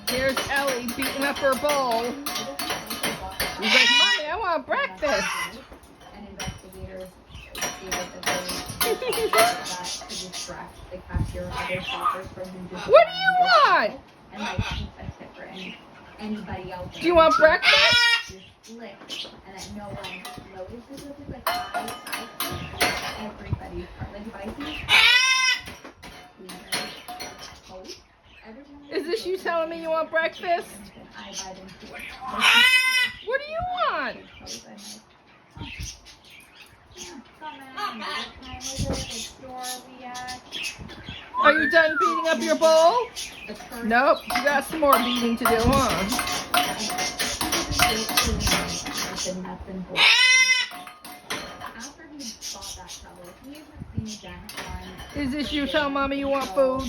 Here's Ellie beating up her bowl. She's like, Mommy, I want breakfast. What do you want? Do you want breakfast? Is this you telling me you want breakfast? What do you want? Are you done beating up your bowl? Nope, you got some more beating to do, huh? Is this you telling Mommy you want food?